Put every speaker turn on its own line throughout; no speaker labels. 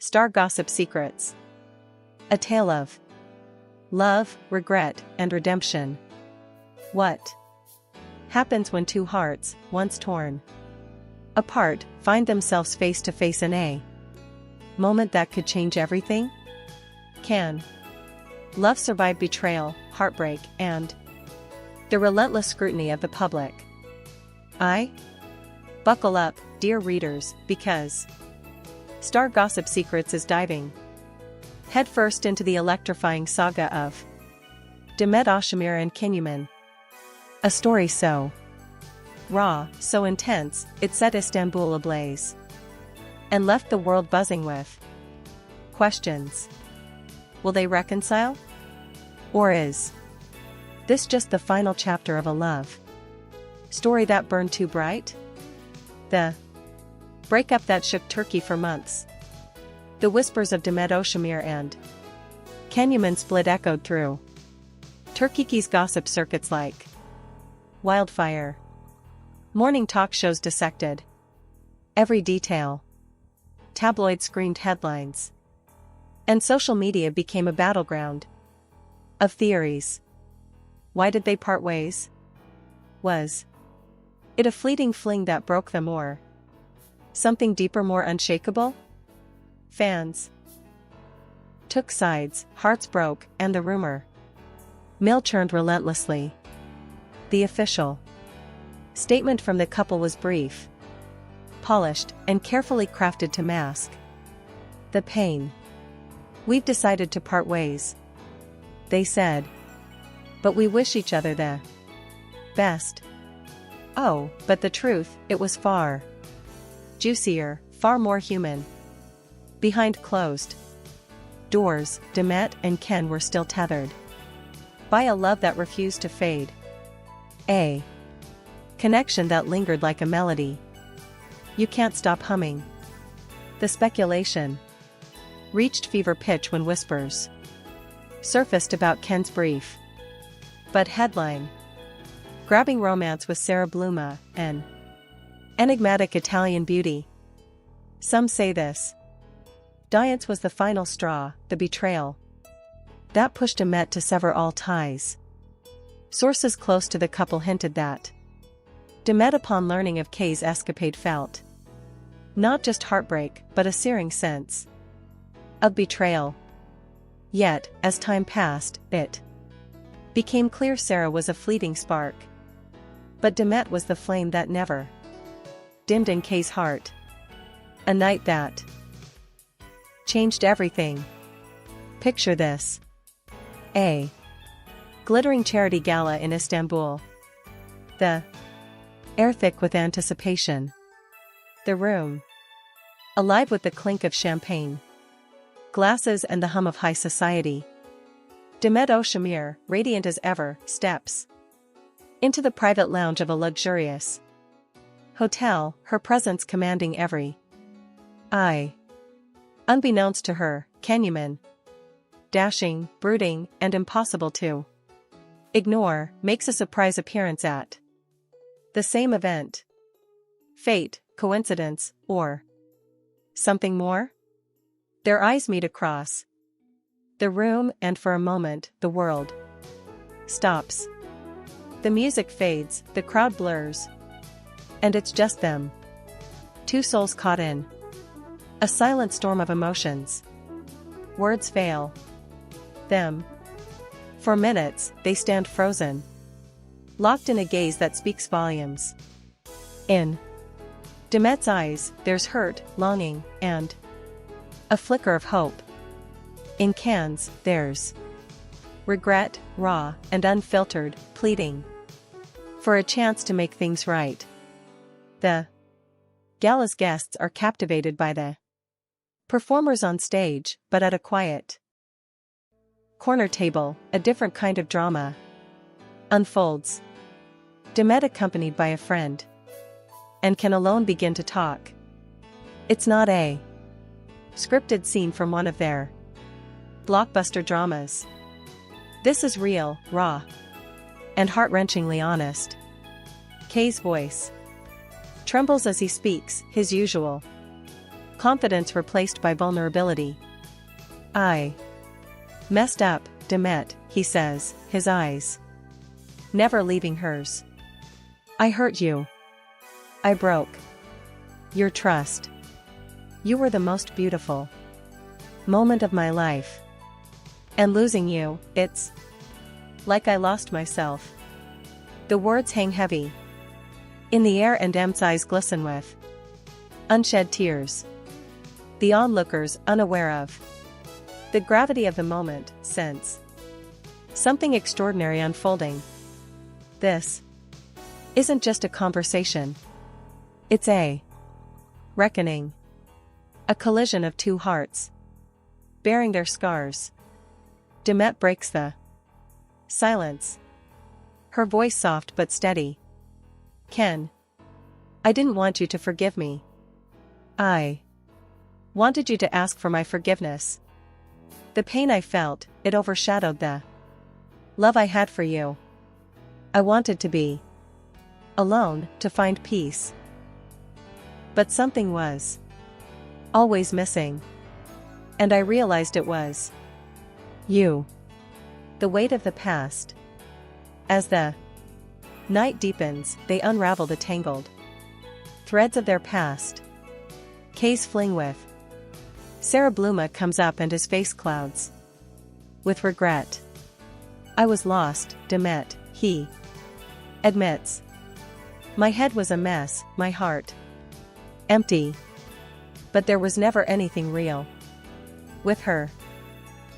Star Gossip Secrets. A tale of love, regret, and redemption. What happens when two hearts, once torn apart, find themselves face to face in a moment that could change everything? Can love survive betrayal, heartbreak, and the relentless scrutiny of the public? Buckle up, dear readers, because Star Gossip Secrets is diving headfirst into the electrifying saga of Demet Özdemir and Can Yaman. A story so raw, so intense, it set Istanbul ablaze and left the world buzzing with questions. Will they reconcile? Or is this just the final chapter of a love story that burned too bright? The breakup that shook Turkey for months. The whispers of Demet Özdemir and Can Yaman split echoed through Turkey's gossip circuits like wildfire. Morning talk shows dissected every detail. Tabloids screamed headlines. And social media became a battleground of theories. Why did they part ways? Was it a fleeting fling that broke them, or something deeper, more unshakable? Fans took sides, hearts broke, and the rumor mill churned relentlessly. The official statement from the couple was brief, polished, and carefully crafted to mask the pain. "We've decided to part ways," they said. "But we wish each other the best." Oh, but the truth, it was far juicier, far more human. Behind closed doors, Demet and Can were still tethered by a love that refused to fade. A connection that lingered like a melody you can't stop humming. The speculation reached fever pitch when whispers surfaced about Ken's brief but headline grabbing romance with Sarah Bluma, an enigmatic Italian beauty. Some say this dalliance was the final straw, the betrayal that pushed Demet to sever all ties. Sources close to the couple hinted that Demet, upon learning of Kay's escapade, felt not just heartbreak but a searing sense of betrayal. Yet, as time passed, it became clear Sarah was a fleeting spark. But Demet was the flame that never dimmed in Kay's heart. A night that changed everything. Picture this. A glittering charity gala in Istanbul. The air thick with anticipation. The room alive with the clink of champagne glasses and the hum of high society. Demet Özdemir, radiant as ever, steps into the private lounge of a luxurious hotel, her presence commanding every eye. Unbeknownst to her, Can Yaman, dashing, brooding, and impossible to ignore, makes a surprise appearance at the same event. Fate, coincidence, or something more? Their eyes meet across the room, and for a moment, the world stops. The music fades, the crowd blurs, and it's just them. Two souls caught in a silent storm of emotions. Words fail them. For minutes, they stand frozen, locked in a gaze that speaks volumes. In Demet's eyes, there's hurt, longing, and a flicker of hope. In Can's, there's regret, raw and unfiltered, pleading for a chance to make things right. The gala's guests are captivated by the performers on stage, but at a quiet corner table, a different kind of drama unfolds. Demet accompanied by a friend, and Can alone begin to talk. It's not a scripted scene from one of their blockbuster dramas. This is real, raw, and heart-wrenchingly honest. Kay's voice trembles as he speaks, his usual confidence replaced by vulnerability. I messed up, Demet, he says, his eyes never leaving hers. I hurt you. I broke your trust. You were the most beautiful moment of my life. And losing you, it's like I lost myself. The words hang heavy in the air, and M's eyes glisten with unshed tears. The onlookers unaware of the gravity of the moment sense something extraordinary unfolding. This isn't just a conversation. It's a reckoning. A collision of two hearts bearing their scars. Demet breaks the silence. Her voice soft but steady. Ken, I didn't want you to forgive me. I wanted you to ask for my forgiveness. The pain I felt, it overshadowed the love I had for you. I wanted to be alone, to find peace. But something was always missing. And I realized it was you. The weight of the past. As the night deepens, they unravel the tangled threads of their past. Kay's fling with Sarah Bluma comes up, and his face clouds with regret. I was lost, Demet, he admits. My head was a mess, my heart empty. But there was never anything real with her.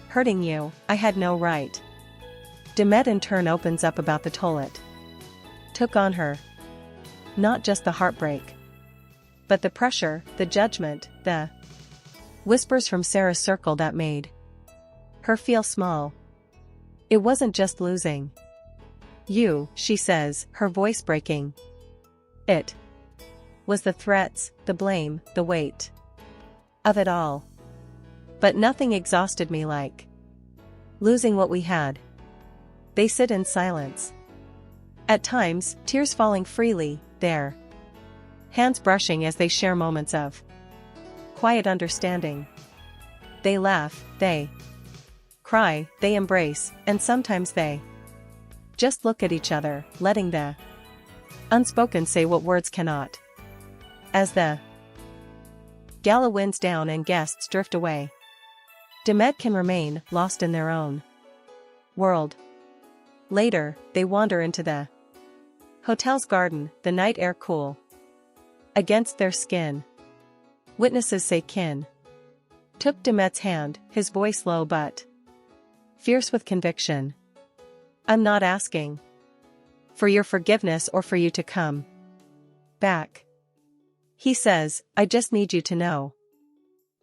Hurting you, I had no right. Demet in turn opens up about the toll it took on her. Not just the heartbreak, but the pressure, the judgment, the whispers from Sarah's circle that made her feel small. It wasn't just losing you, she says, her voice breaking. It was the threats, the blame, the weight of it all. But nothing exhausted me like losing what we had. They sit in silence. At times, tears falling freely, their hands brushing as they share moments of quiet understanding. They laugh, they cry, they embrace, and sometimes they just look at each other, letting the unspoken say what words cannot. As the gala winds down and guests drift away, Demet can remain lost in their own world. Later, they wander into the hotel's garden, the night air cool against their skin. Witnesses say Kin took Demet's hand, his voice low but fierce with conviction. I'm not asking for your forgiveness or for you to come back. He says, I just need you to know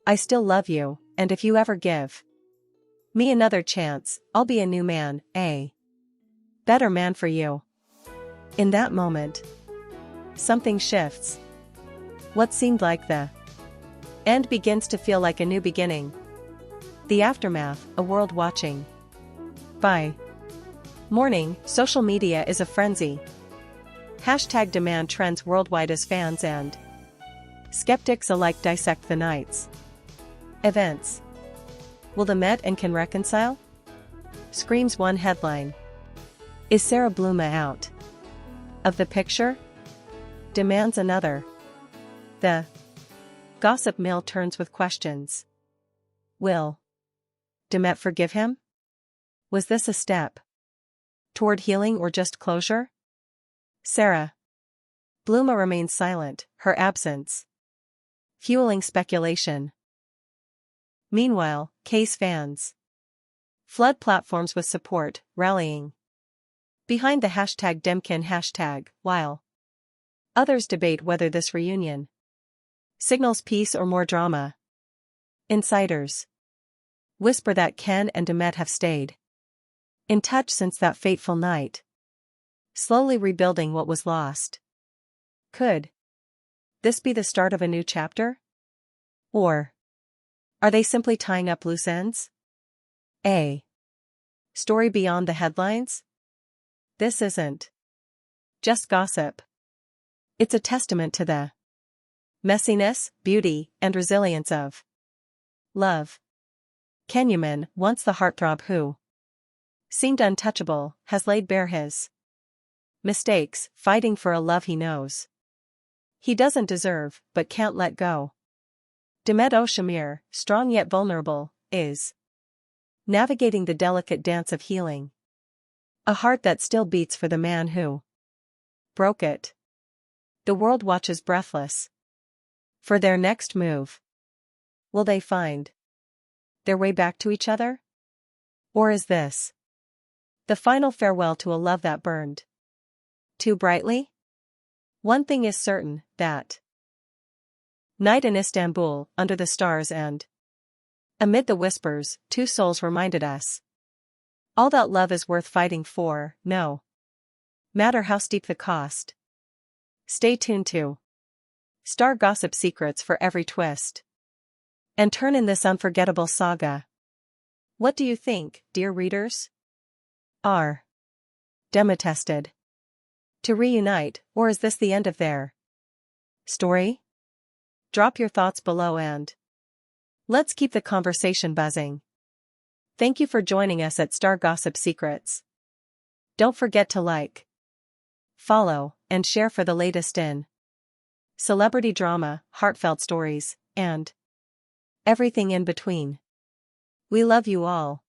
I still love you, and if you ever give me another chance, I'll be a new man, a better man for you. In that moment, something shifts. What seemed like the end begins to feel like a new beginning. The aftermath, a world watching. By morning, social media is a frenzy. Hashtag demand trends worldwide as fans and skeptics alike dissect the night's events. Will the Met and Can reconcile? Screams one headline. Is Sarah Bluma out of the picture? Demands another. The gossip mill turns with questions. Will Demet forgive him? Was this a step toward healing or just closure? Sarah Bluma remains silent, her absence fueling speculation. Meanwhile, Kay's fans flood platforms with support, rallying behind the hashtag Demkin hashtag, while others debate whether this reunion signals peace or more drama. Insiders whisper that Ken and Demet have stayed in touch since that fateful night, slowly rebuilding what was lost. Could this be the start of a new chapter? Or are they simply tying up loose ends? A story beyond the headlines? This isn't just gossip. It's a testament to the messiness, beauty, and resilience of love. Can Yaman, once the heartthrob who seemed untouchable, has laid bare his mistakes, fighting for a love he knows he doesn't deserve, but can't let go. Demet Özdemir, strong yet vulnerable, is navigating the delicate dance of healing. A heart that still beats for the man who broke it. The world watches breathless for their next move. Will they find their way back to each other? Or is this the final farewell to a love that burned too brightly? One thing is certain, that night in Istanbul, under the stars and amid the whispers, two souls reminded us all that love is worth fighting for, no matter how steep the cost. Stay tuned to Star Gossip secrets for every twist and turn in this unforgettable saga. What do you think, dear readers? Are Demet to reunite, or is this the end of their story? Drop your thoughts below and let's keep the conversation buzzing. Thank you for joining us at Star Gossip Secrets. Don't forget to like, follow, and share for the latest in celebrity drama, heartfelt stories, and everything in between. We love you all.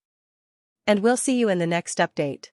And we'll see you in the next update.